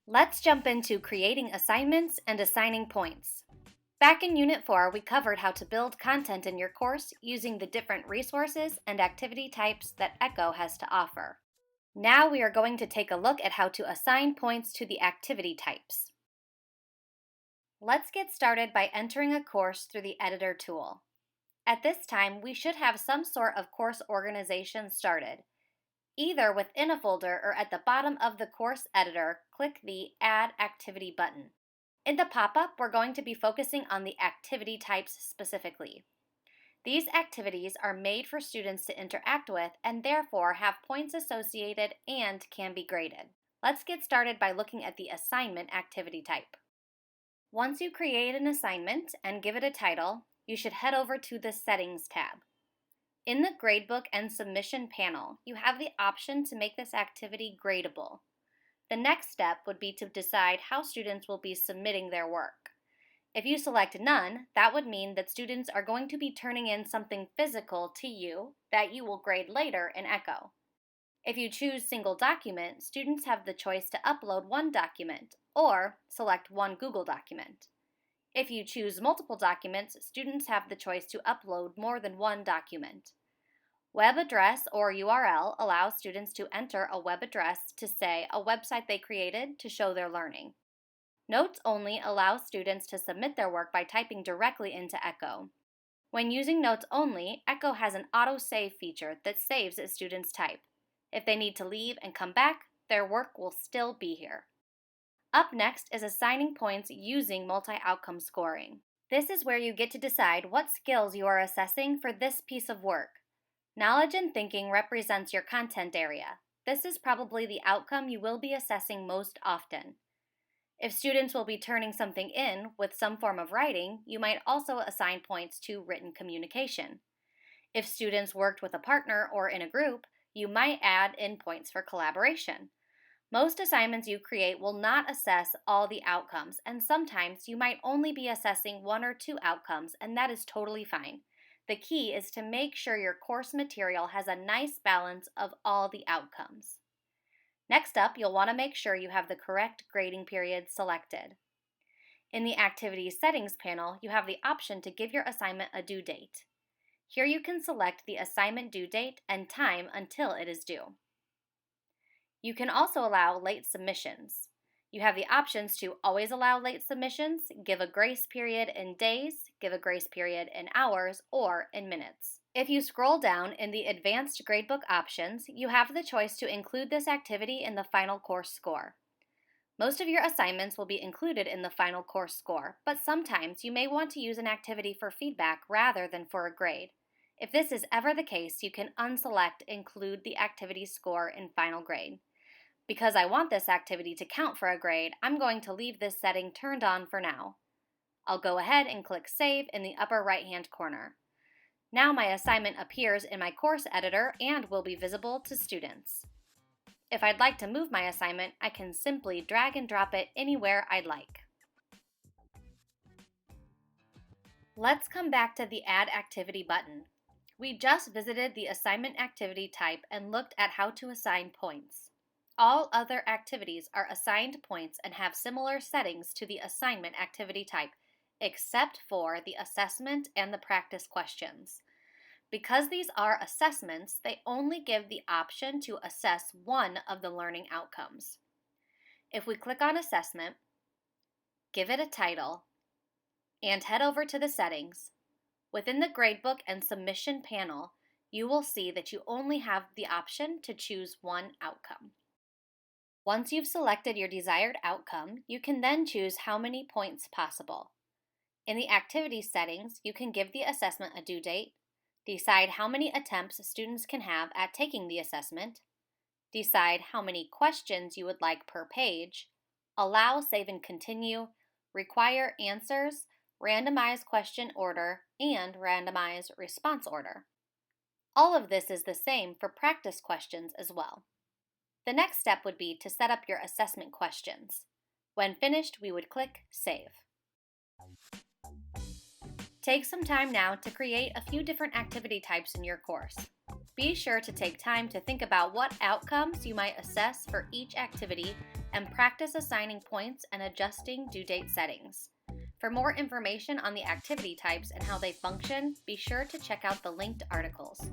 Let's jump into creating assignments and assigning points. Back in Unit 4, we covered how to build content in your course using the different resources and activity types that Echo has to offer. Now we are going to take a look at how to assign points to the activity types. Let's get started by entering a course through the Editor tool. At this time, we should have some sort of course organization started. Either within a folder or at the bottom of the course editor, click the Add Activity button. In the pop-up, we're going to be focusing on the activity types specifically. These activities are made for students to interact with and therefore have points associated and can be graded. Let's get started by looking at the assignment activity type. Once you create an assignment and give it a title, you should head over to the Settings tab. In the Gradebook and Submission panel, you have the option to make this activity gradable. The next step would be to decide how students will be submitting their work. If you select None, that would mean that students are going to be turning in something physical to you that you will grade later in Echo. If you choose Single Document, students have the choice to upload one document or select one Google document. If you choose multiple documents, students have the choice to upload more than one document. Web address or URL allows students to enter a web address to, say, a website they created to show their learning. Notes Only allows students to submit their work by typing directly into Echo. When using Notes Only, Echo has an auto-save feature that saves as students type. If they need to leave and come back, their work will still be here. Up next is assigning points using multi-outcome scoring. This is where you get to decide what skills you are assessing for this piece of work. Knowledge and thinking represents your content area. This is probably the outcome you will be assessing most often. If students will be turning something in with some form of writing, you might also assign points to written communication. If students worked with a partner or in a group, you might add in points for collaboration. Most assignments you create will not assess all the outcomes, and sometimes you might only be assessing one or two outcomes, and that is totally fine. The key is to make sure your course material has a nice balance of all the outcomes. Next up, you'll want to make sure you have the correct grading period selected. In the Activities Settings panel, you have the option to give your assignment a due date. Here you can select the assignment due date and time until it is due. You can also allow late submissions. You have the options to always allow late submissions, give a grace period in days, give a grace period in hours, or in minutes. If you scroll down in the Advanced Gradebook options, you have the choice to include this activity in the final course score. Most of your assignments will be included in the final course score, but sometimes you may want to use an activity for feedback rather than for a grade. If this is ever the case, you can unselect Include the Activity Score in Final Grade. Because I want this activity to count for a grade, I'm going to leave this setting turned on for now. I'll go ahead and click Save in the upper right-hand corner. Now my assignment appears in my course editor and will be visible to students. If I'd like to move my assignment, I can simply drag and drop it anywhere I'd like. Let's come back to the Add Activity button. We just visited the assignment activity type and looked at how to assign points. All other activities are assigned points and have similar settings to the assignment activity type, except for the assessment and the practice questions. Because these are assessments, they only give the option to assess one of the learning outcomes. If we click on Assessment, give it a title, and head over to the settings, within the Gradebook and Submission panel, you will see that you only have the option to choose one outcome. Once you've selected your desired outcome, you can then choose how many points possible. In the activity settings, you can give the assessment a due date, decide how many attempts students can have at taking the assessment, decide how many questions you would like per page, allow save and continue, require answers, randomize question order, and randomize response order. All of this is the same for practice questions as well. The next step would be to set up your assessment questions. When finished, we would click Save. Take some time now to create a few different activity types in your course. Be sure to take time to think about what outcomes you might assess for each activity and practice assigning points and adjusting due date settings. For more information on the activity types and how they function, be sure to check out the linked articles.